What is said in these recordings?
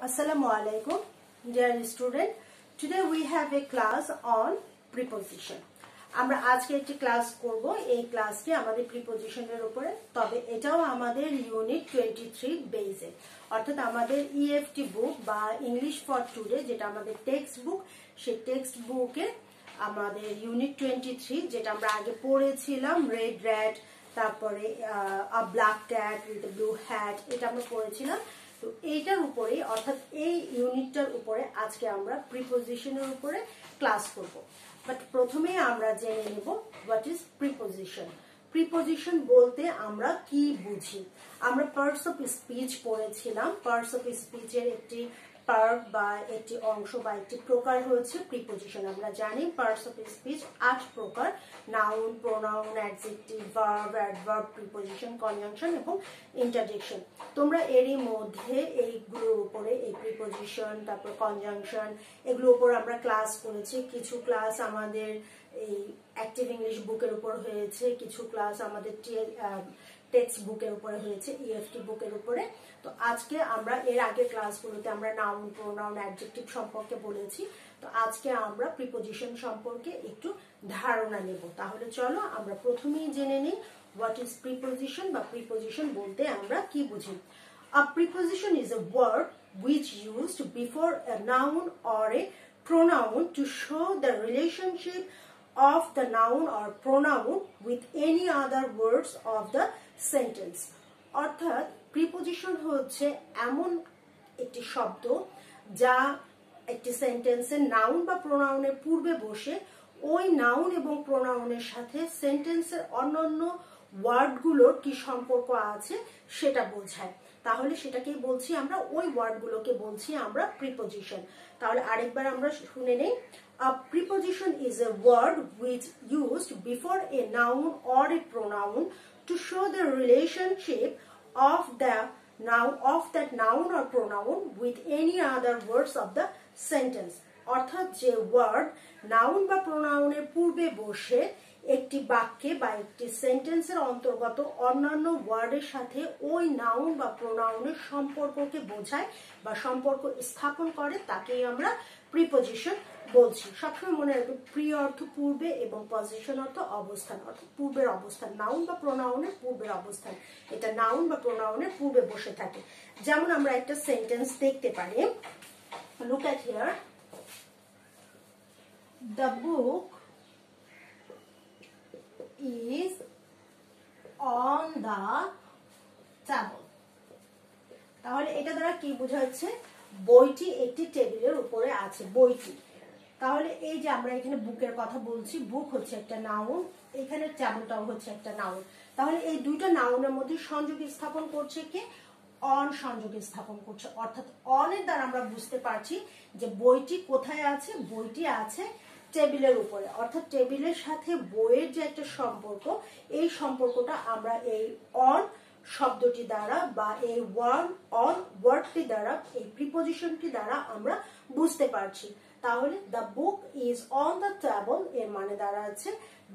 Assalamu alaikum, dear student. Today we have a class on preposition. আমরা আজকে একটি class করব। এই ক্লাসটি আমাদের প্রিপজিশনের উপরে, তবে এটাও আমাদের ইউনিট 23 বেসে, অর্থাৎ আমাদের ইএফটি বুক বা ইংলিশ ফর টুডে, যেটা আমাদের টেক্সট বুক, সেই টেক্সট বুকে আমাদের ইউনিট 23 যেটা আমরা আগে পড়েছিলাম, রেড র্যাট, তারপরে a black cat with blue hat, এটা আমরা পড়েছিলাম। তো এইটার উপরে, অর্থাৎ এই ইউনিটটার উপরে আজকে আমরা প্রিপজিশনের উপরে ক্লাস করব। বাট প্রথমে আমরা জেনে নেব হোয়াট ইজ প্রিপজিশন। প্রিপজিশন বলতে আমরা কি বুঝি। আমরা পার্টস অফ স্পিচ পড়েছিলাম। পার্টস অফ স্পিচের একটি পার্ট বা একটি অংশ বা একটি প্রকার হচ্ছে প্রিপজিশন। আমরা জানি পার্টস অফ স্পিচ 8 প্রকার: noun, pronoun, adjective, verb, adverb, preposition, conjunction এবং ইন্টারজেকশন। তোমরা এরই মধ্যে এইগুলোর উপরে, এই প্রিপজিশন, তারপর কনজাংশন, এগুলোর উপর আমরা ক্লাস করেছি। কিছু ক্লাস আমাদের এই অ্যাক্টিভ ইংলিশ বুকের উপর হয়েছে, কিছু ক্লাস আমাদের টেক্সট বুকের উপরে হয়েছে, ইএফটি বুকের উপরে। তো আজকে আমরা এর আগের ক্লাসগুলোতে আমরা নাউন, প্রোনাউন, অ্যাডজেক্টিভ সম্পর্কে বলেছি। তো আজকে আমরা প্রিপজিশন সম্পর্কে একটু ধারণা নেব। তাহলে চলো আমরা প্রথমেই জেনে নিই হোয়াট ইজ প্রিপজিশন বা প্রিপজিশন বলতে আমরা কি বুঝি। A preposition is a word which used before a noun or a pronoun to show the relationship of the noun or pronoun with any other words of the sentence. অর্থাৎ preposition হচ্ছে এমন একটি শব্দ যা একটি সেন্টেন্সের নাউন বা প্রোনাউনের পূর্বে বসে ওই নাউন এবং প্রোনাউনের সাথে সেন্টেন্সের অন্যান্য ওয়ার্ডগুলোর কি সম্পর্ক আছে সেটা বোঝায়। তাহলে সেটাকেই বলছি আমরা, ওই ওয়ার্ডগুলোকে বলছি আমরা প্রিপজিশন। তাহলে আরেকবার আমরা শুনে নেই। A preposition is a word which used before a noun or a pronoun to show the relationship of that noun or pronoun with any other words of the sentence. অর্থাৎ যে ওয়ার্ড নাউন বা প্রোনাউনের পূর্বে বসে একটি বাক্যে বা একটি সেন্টেন্সের অন্তর্গত অন্যান্য ওয়ার্ডের সাথে ওই নাউন বা প্রোনাউনের সম্পর্ককে বোঝায় বা সম্পর্ক স্থাপন করে, তাকেই আমরা প্রিপজিশন বলছি। সবসময় মনে রাখবে, প্রি অর্থ পূর্বে এবং পজিশন অর্থ অবস্থান, অর্থাৎ পূর্বের অবস্থান, নাউন বা প্রোনাউনের পূর্বের অবস্থান। এটা নাউন বা প্রোনাউনের পূর্বে বসে থাকে। যেমন আমরা একটা সেন্টেন্স দেখতে পারি, look at here, the book is on the table. তাহলে এটা দ্বারা কি বোঝাচ্ছে? বইটি একটি টেবিলের উপরে আছে, বইটি। তাহলে এই যে আমরা এখানে বুকের কথা বলছি, বুক হচ্ছে একটা নাউন, এখানে টেবিলটাও হচ্ছে একটা নাউন। তাহলে এই দুইটা নাউনের মধ্যে সংযোগ স্থাপন করছে কে? অন সংযোগ স্থাপন করছে। অর্থাৎ অনের দ্বারা আমরা বুঝতে পারছি যে বইটি কোথায় আছে। বইটি আছে টেবিলের উপরে। অর্থাৎ টেবিলের সাথে বইয়ের যে একটা সম্পর্ক, এই সম্পর্কটা আমরা এই অন শব্দটি দ্বারা বা এই ওয়ার্ডটি দ্বারা, এই প্রিপজিশনটি দ্বারা আমরা বুঝতে পারছি। তাহলে the book is on the table এর মানে দাঁড়াচ্ছে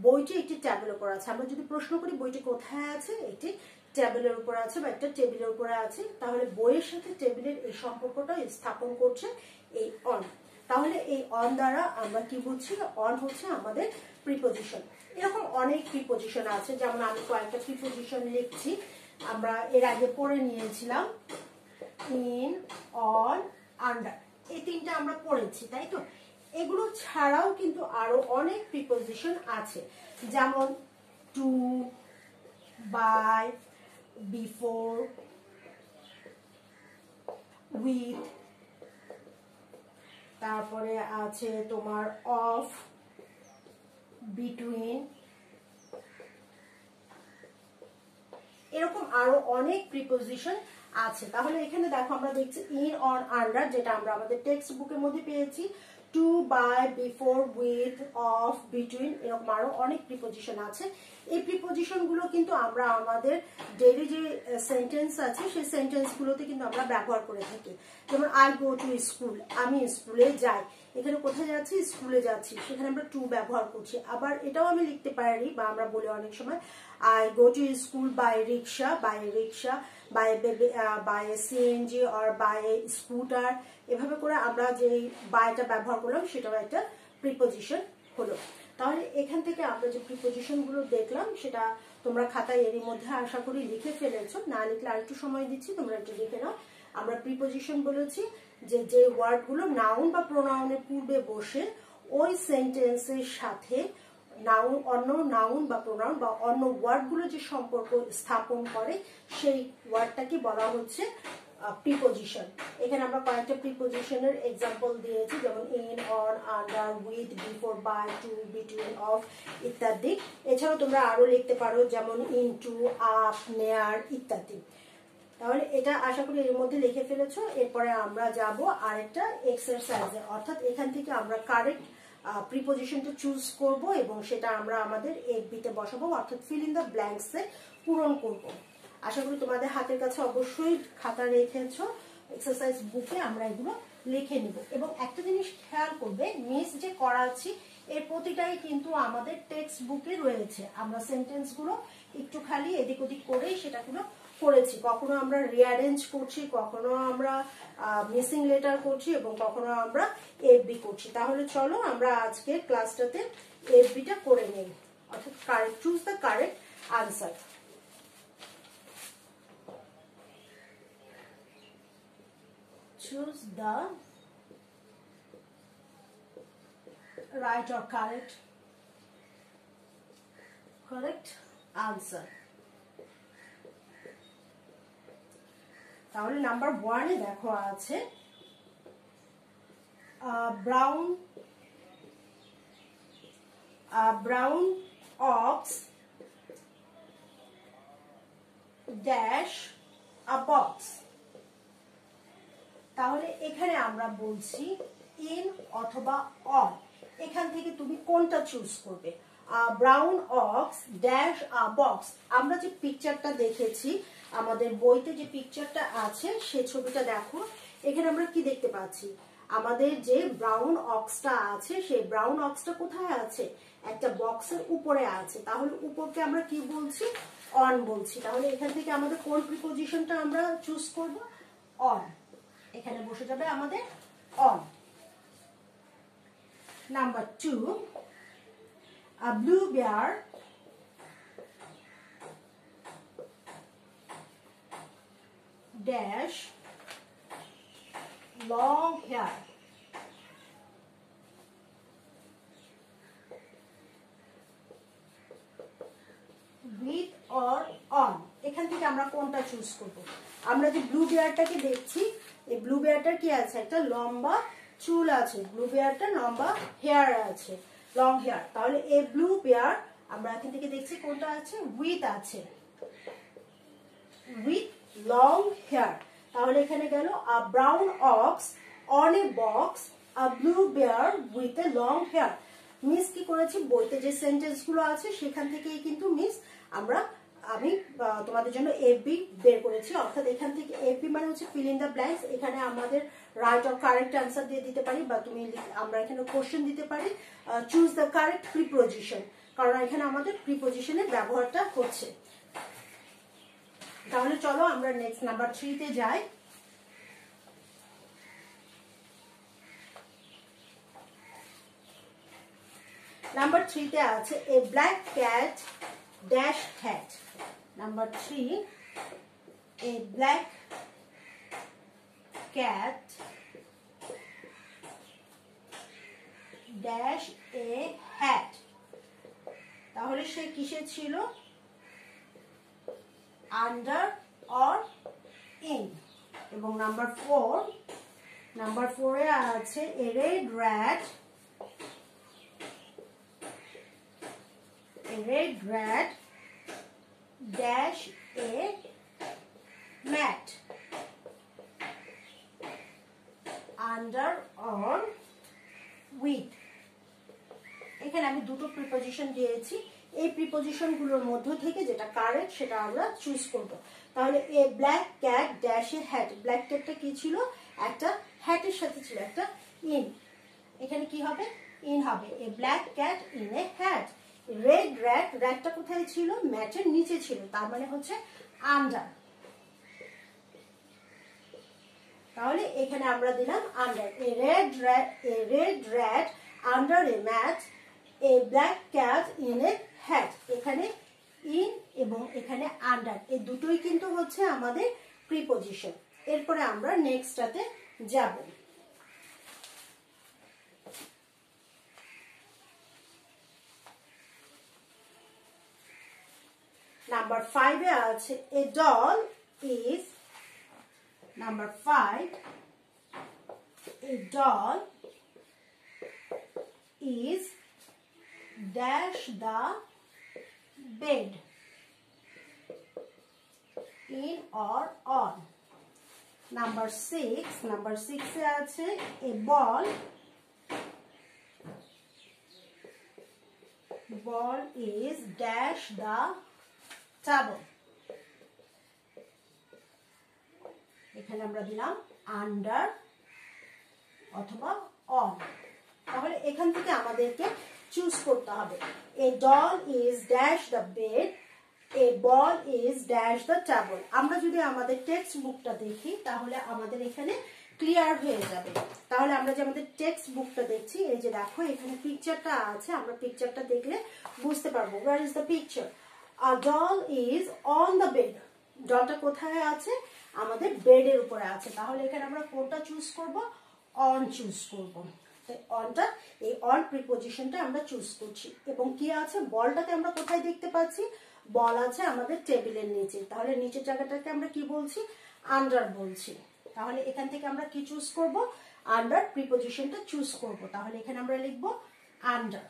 বইটি একটি টেবিলের উপর আছে। আমরা যদি প্রশ্ন করি বইটি কোথায় আছে, একটি টেবিলের উপর আছে বা একটা টেবিলের উপরে আছে, তাহলে বইয়ের সাথে টেবিলের এই সম্পর্কটা স্থাপন করছে এই অন। তাহলে এই অন দ্বারা আমরা কি বুঝছি? অন হচ্ছে আমাদের প্রিপজিশন। এরকম অনেক প্রিপজিশন আছে, যেমন আমি কয়েকটা প্রিপজিশন লিখছি, আমরা এর আগে পড়ে নিয়েছিলাম। ইন, অন, আন্ডার, এই তিনটা আমরা পড়েছি, তাই তো? এগুলো ছাড়াও কিন্তু আরো অনেক প্রিপজিশন আছে, যেমন টু, বাই, বিফোর, উইথ, তারপরে আছে তোমার অফ, বিটুইন, এরকম আরো অনেক প্রিপজিশন আছে। তাহলে এখানে দেখো আমরা দেখছি ইন, অন, আন্ডার, যেটা আমরা আমাদের টেক্সট বুকের মধ্যে পেয়েছি। To, by, before, with, of, between, এরকম আরো অনেক প্রিপজিশন আছে। এই প্রিপজিশন গুলো কিন্তু আমরা আমাদের ডেইলি যে সেন্টেন্স আছে সেই সেন্টেন্স গুলোতে কিন্তু আমরা ব্যবহার করে থাকি। যেমন আই গো টু স্কুল, আমি স্কুলে যাই। এখানে কোথায় যাচ্ছি? স্কুলে যাচ্ছি, সেখানে আমরা টু ব্যবহার করছি। আবার এটাও আমি লিখতে পারি বা আমরা বলি অনেক সময় I go to school by rickshaw, by a CNG or by a scooter, এভাবে করে আমরা যে বাইটা ব্যবহার করলাম সেটাও একটা প্রিপোজিশন হলো। তাহলে এখান থেকে আমরা যে প্রিপোজিশনগুলো দেখলাম সেটা তোমরা খাতায় এরই মধ্যে আশা করি লিখে ফেলেছো, না লিখলে আর একটু সময় দিচ্ছি, তোমরা একটু লিখে নাও। আমরা প্রিপোজিশন বলেছি যে ওয়ার্ডগুলো নাউন বা প্রোনাউনের পূর্বে বসে ওই সেন্টেন্সের সাথে অন্য নাউন বা প্রোনাউন বা অন্য ওয়ার্ডগুলো যে সম্পর্ক স্থাপন করে সেই ওয়ার্ডটাকে বলা হচ্ছে প্রিপোজিশন। এখানে আমরা কয়েকটা প্রিপোজিশনের এক্সাম্পল দিয়েছি, যেমন in, on, under, with, before, by, to, between, of ইত্যাদি। এছাড়াও তোমরা আরো লিখতে পারো যেমন ইনটু, আপ, নেয়ার ইত্যাদি। তাহলে এটা আশা করি এর মধ্যে লিখে ফেলেছো। এরপরে আমরা যাব আরেকটা এক্সারসাইজে, অর্থাৎ এখান থেকে আমরা কারেক্ট প্রিপোজিশনটা চুজ করব এবং সেটা আমরা আমাদের এফবিতে বসাবো, অর্থাৎ ফিল ইন দ্য ব্ল্যাঙ্কসে পূরণ করব। আশা করি তোমাদের হাতের কাছে অবশ্যই খাতা রেখেছো, এক্সারসাইজ বুকে আমরা এগুলো লিখে নিব। এবং একটা জিনিস খেয়াল করবে, মিস যে করাচ্ছি এর প্রতিটাই কিন্তু আমাদের টেক্সট বুকে রয়েছে। আমরা সেন্টেন্সগুলো একটু খালি এদিক ওদিক করেই সেটাগুলো করেছি, কখনো আমরা রিঅ্যারেঞ্জ করছি, কখনো আমরা মিসিং লেটার করছি এবং কখনো আমরা এফবি করছি। তাহলে চলো আমরা আজকে ক্লাসটাতে এফবিটা করে নেই, অর্থাৎ correct choose the correct answer. Choose the right or correct answer. তাহলে নাম্বার 1 এ দেখো আছে brown ox dash a box। তাহলে এখানে আমরা বলছি ইন অথবা অন, এখান থেকে তুমি কোনটা চুজ করবে। Brown ox dash a box, আমরা যে পিকচারটা দেখেছি আমাদের বইতে যে পিকচারটা আছে সে ছবিটা দেখো। এখানে আমরা কি দেখতে পাচ্ছি, আমাদের যে ব্রাউন অক্সটা আছে সেই ব্রাউন অক্সটা কোথায় আছে, একটা বক্সের উপরে আছে। তাহলে উপরকে আমরা কি বলছি, অন বলছি। তাহলে এখান থেকে আমাদের কোন প্রিপোজিশনটা আমরা চুজ করব, অন। এখানে বসে যাবে আমাদের on. Number 2, a blue bear dash long hair। with or on, এখান থেকে আমরা কোনটা চুজ করব। আমরা যে ব্লু বেয়ারটাকে দেখছি, এই ব্লু বেয়ারটার কি আছে, একটা লম্বা চুল আছে, ব্লু বেয়ারটা লম্বা হেয়ার আছে, লং হেয়ার। তাহলে এই ব্লু বেয়ার আমরা এখান থেকে দেখছি কোনটা আছে, উইথ আছে, উইথ লং হেয়ার। তাহলে এখানে গেল a brown ox on a box, a blue bear with a long hair. Miss কি করেছি, বইতে যে সেন্টেন্স গুলো আছে সেখান থেকেই কিন্তু মিস আমি তোমাদের জন্য এফবি বের করেছি, অর্থাৎ এখান থেকে এফবি মানে হচ্ছে ফিল ইন দ্য ব্ল্যাঙ্কস। এখানে আমাদের রাইট অর কারেক্ট আনসার দিয়ে দিতে পারি, বা আমরা এখানে কোশ্চেন দিতে পারি চুজ দ্য কারেক্ট প্রিপোজিশন, কারণ এখানে আমাদের প্রিপোজিশনের ব্যবহারটা হচ্ছে। তাহলে চলো আমরা নেক্সট নাম্বার 3 তে যাই। নাম্বার 3 তে আছে a black cat dash hat। Number 3, a black cat dash a hat। তাহলে সে কিসে ছিল, আন্ডার অর ইন। এবং নাম্বার 4 এ আছে a red rat dash a mat, under or with। এখানে আমি দুটো প্রিপোজিশন দিয়েছি, এই প্রিপোজিশন গুলোর মধ্য থেকে যেটা কারেক্ট সেটা আমরা চুজ করব। তাহলে a black cat dash a hat, black ক্যাটটা কি ছিল, একটা হ্যাটের সাথে ছিল একটা ইন, এখানে কি হবে, ইন হবে। A black cat in a hat. Red rat, র্যাটটা কোথায় ছিল, ম্যাটের নিচে ছিল, তার মানে হচ্ছে আন্ডার। তাহলে এখানে আমরা দিলাম under. A red rat under a mat, a black cat in a hat. এখানে ইন এবং এখানে আন্ডার এই দুটোই কিন্তু হচ্ছে আমাদের প্রিপজিশন। এরপরে আমরা নেক্সটটাতে যাব। নাম্বার 5 এ আছে a doll is, number 5, a doll is dash the bed in or on. Number 6 এ আছে a ball is dash the table. এখানে আমরা দিলাম আন্ডার অথবা অন। তাহলে এখান থেকে আমাদেরকে চুজ করতে হবে। A doll is dash the bed, A ball is dash the table. আমরা যদি আমাদের টেক্সট বুকটা দেখি তাহলে আমাদের এখানে ক্লিয়ার হয়ে যাবে। তাহলে আমরা যে আমাদের টেক্সট বুকটা দেখছি, এই যে দেখো এখানে পিকচারটা আছে, আমরা পিকচারটা দেখলে বুঝতে পারবো। Where is the picture? A doll is on the bed. ডলটা কোথায় আছে? আমাদের বেডের উপরে আছে। তাহলে এখানে আমরা কোনটা চুজ করব? অন চুজ করব। অনটা, এই অন প্রিপজিশনটা আমরা চুজ করছি। এবং কি আছে? বলটাকে আমরা কোথায় দেখতে পাচ্ছি? বল আছে আমাদের টেবিলের নিচে। তাহলে নিচের জায়গাটাকে আমরা কি বলছি? আন্ডার বলছি। তাহলে এখান থেকে আমরা কি চুজ করব? আন্ডার প্রিপজিশনটা চুজ করব। তাহলে এখানে আমরা লিখব আন্ডার।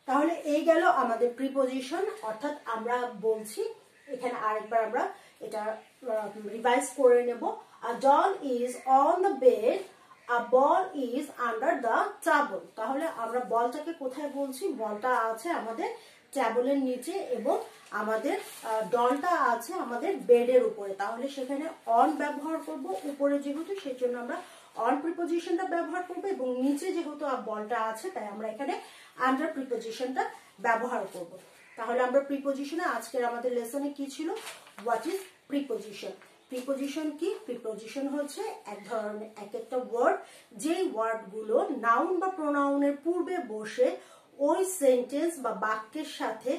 তাহলে এই গেল আমাদের প্রিপজিশন, অর্থাৎ আমরা বলছি। এখানে আরেকবার আমরা এটা রিভাইজ করে নেব। A doll is on the bed, a ball is under the table. তাহলে আমরা বলটাকে কোথায় বলছি? বলটা আছে আমাদের টেবিলের নিচে এবং আমাদের ডলটা আছে আমাদের বেডের উপরে। তাহলে সেখানে অন ব্যবহার করব, উপরে যেহেতু সেজন্য আমরা অন প্রিপজিশনটা ব্যবহার করব, এবং নিচে যেহেতু বলটা আছে তাই আমরা এখানে আন্ডার প্রিপজিশনটা ব্যবহার করব। তাহলে আমরা প্রিপজিশনে আজকের আমাদের লেসনে কি ছিল? What is preposition? প্রিপজিশন কি? প্রিপজিশন হচ্ছে এক ধরনের এক একটা ওয়ার্ড, যেই ওয়ার্ডগুলো নাউন বা প্রোনাউনের পূর্বে বসে ওই সেন্টেন্স বা বাক্যের সাথে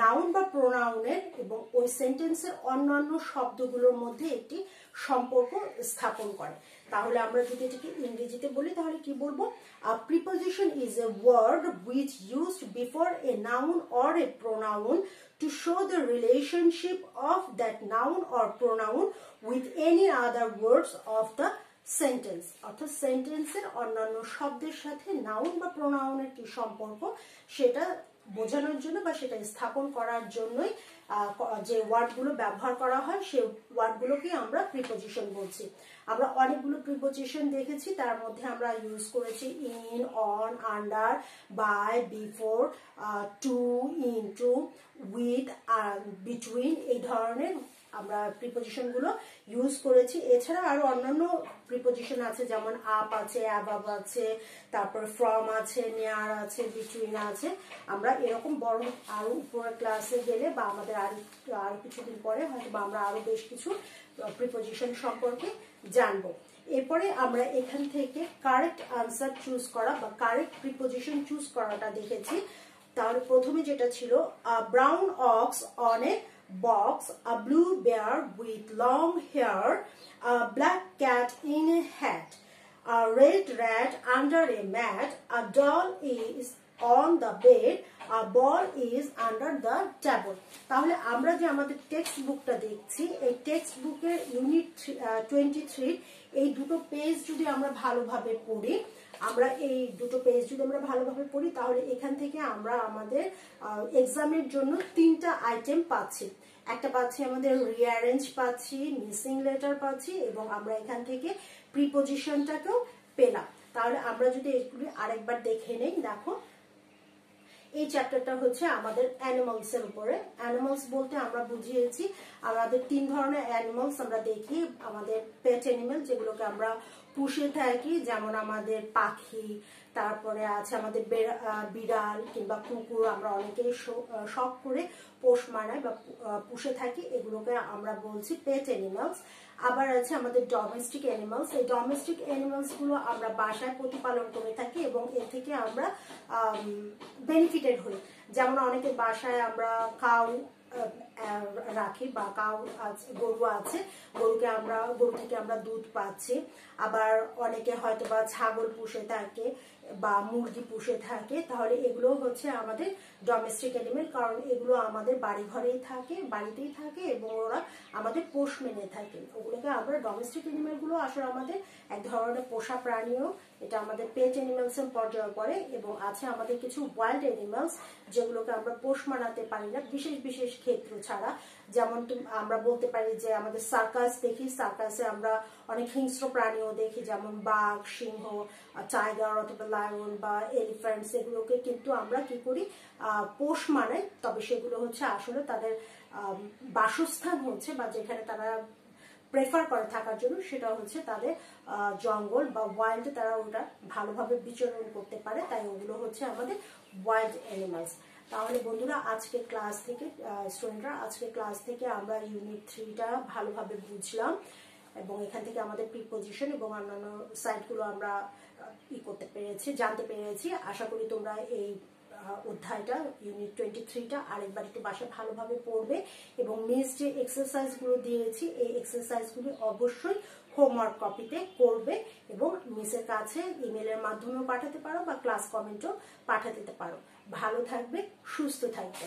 নাউন বা প্রোনাউনের এবং ওই সেন্টেন্সের অন্যান্য শব্দগুলোর মধ্যে একটি সম্পর্ক স্থাপন করে। তাহলে আমরা যদি এটাকে ইংরেজিতে বলি তাহলে কি বলবো? A preposition is a word which used before a noun or a pronoun to show the relationship of that noun or pronoun with any other words of the sentence. অর্থাৎ সেন্টেন্সের অন্যান্য শব্দের সাথে নাউন বা প্রোনাউনের কি সম্পর্ক সেটা বোঝানোর জন্য বা সেটা স্থাপন করার জন্যই যে ওয়ার্ডগুলো ব্যবহার করা হয় সেই ওয়ার্ডগুলোকে আমরা প্রিপজিশন বলছি। আমরা অনেকগুলো প্রিপজিশন দেখেছি, তার মধ্যে আমরা ইউজ করেছি in, on, under, by, before, to, into, with, between, এই ধরনের আমরা প্রিপজিশনগুলো ইউজ করেছি। এছাড়া আরো অন্যান্য প্রিপজিশন আছে, যেমন আপ আছে, অ্যাবাভ আছে, তারপর ফ্রম আছে, নিয়ার আছে, বিটুইন আছে। আমরা এরকম বড় আরো উপরের ক্লাসে গেলে বা আমাদের আরো কিছুদিন পরে হয়তো বা আমরা আরো বেশ কিছু প্রিপজিশন সম্পর্কে জানবো। এরপরে আমরা এখান থেকে কারেক্ট আনসার চুজ করা বা কারেক্ট প্রিপজিশন চুজ করাটা দেখেছি। তাহলে প্রথমে যেটা ছিল, brown ox on a box, a blue bear with long hair, a black cat in a hat, a red rat under a mat, a doll is on the bed, a ball is under the table. তাহলে আমরা যে আমাদের text বুকটা দেখছি, এই text বুকের unit 23 এই দুটো পেজ যদি আমরা ভালোভাবে পড়ি, তাহলে এখান থেকে আমরা আমাদের এক্সামের জন্য 3টা আইটেম পাচ্ছি। একটা পাচ্ছি আমাদের রিঅ্যারেঞ্জ পাচ্ছি, মিসিং লেটার পাচ্ছি, এবং আমরা এখান থেকে প্রিপজিশনটাকেও পেলাম। তাহলে আমরা যদি এগুলি আরেকবার দেখে নেই, দেখো এই চ্যাপ্টারটা হচ্ছে আমাদের অ্যানিমালস এর উপরে। অ্যানিমালস বলতে আমরা বুঝিয়েছি আমাদের 3 ধরনের অ্যানিমালস আমরা দেখি। আমাদের পেট অ্যানিমাল, যেগুলোকে আমরা পুষে থাকি, যেমন আমাদের পাখি, তারপরে আছে আমাদের বিড়াল কিংবা কুকুর, আমরা অনেকেই শখ করে পোষ মানাই বা পুষে থাকি, এগুলোকে আমরা বলছি পেট অ্যানিমালস। আবার আছে আমাদের ডোমেস্টিক অ্যানিমালস। এই ডোমেস্টিক অ্যানিমালস গুলো আমরা বাসায় প্রতিপালন করে থাকি এবং এর থেকে আমরা বেনিফিটেড হই। যেমন অনেকে বাসায় আমরা কাউ রাখি বা গরু আছে, গরু থেকে আমরা দুধ পাচ্ছি। আবার অনেকে হয়তো বা ছাগল পুষে থাকে বা মুরগি পুষে থাকে, তাহলে এগুলো হচ্ছে আমাদের ডোমেস্টিক অ্যানিমেল, কারণ এগুলো আমাদের বাড়ি ঘরেই থাকে, বাড়িতেই থাকে এবং ওরা আমাদের পোষ মেনে থাকে। ওগুলোকে আমরা ডোমেস্টিক অ্যানিমেল গুলো আসলে আমাদের এক ধরনের পোষা প্রাণীও, এটা আমাদের পেট অ্যানিমেলস এর পর্যায়ে পড়ে। এবং আছে আমাদের কিছু ওয়াইল্ড অ্যানিমালস যেগুলোকে আমরা পোষ মানাতে পারি না বিশেষ বিশেষ ক্ষেত্র ছাড়া। যেমন আমরা বলতে পারি যে আমাদের সার্কাস দেখি, সার্কাসে আমরা অনেক হিংস্র প্রাণীও দেখি, যেমন বাঘ, সিংহ, টাইগার অথবা লায়ন বা এলিফ্যান্টস। এগুলোকে কিন্তু আমরা কি করি, পোষ মানাই, তবে সেগুলো হচ্ছে আসলে তাদের বাসস্থান হচ্ছে বা যেখানে তারা প্রেফার করে থাকার জন্য সেটা হচ্ছে তাদের জঙ্গল বা ওয়াইল্ডে তারা ওটা ভালোভাবে বিচরণ করতে পারে, তাই ওগুলো হচ্ছে আমাদের ওয়াইল্ড অ্যানিমালস। তাহলে বন্ধুরা, আজকে ক্লাস থেকে স্টুডেন্টরা আজকে ক্লাস থেকে আমরা ইউনিট 3টা ভালোভাবে বুঝলাম এবং এখান থেকে আমাদের প্রিপোজিশন এবং অন্যান্য সাইটগুলো আমরা জানতে পেরেছি। আশা করি তোমরা এই অধ্যায়টা ইউনিট 23টা আরেকবার একটু বাসায় ভালোভাবে পড়বে এবং মিস যে এক্সারসাইজগুলো দিয়েছি এই এক্সারসাইজগুলো অবশ্যই হোমওয়ার্ক কপিতে করবে এবং মিসের কাছে ইমেলের মাধ্যমেও পাঠাতে পারো বা ক্লাস কমেন্টও পাঠাতে পারো। ভালো থাকবে, সুস্থ থাকবে।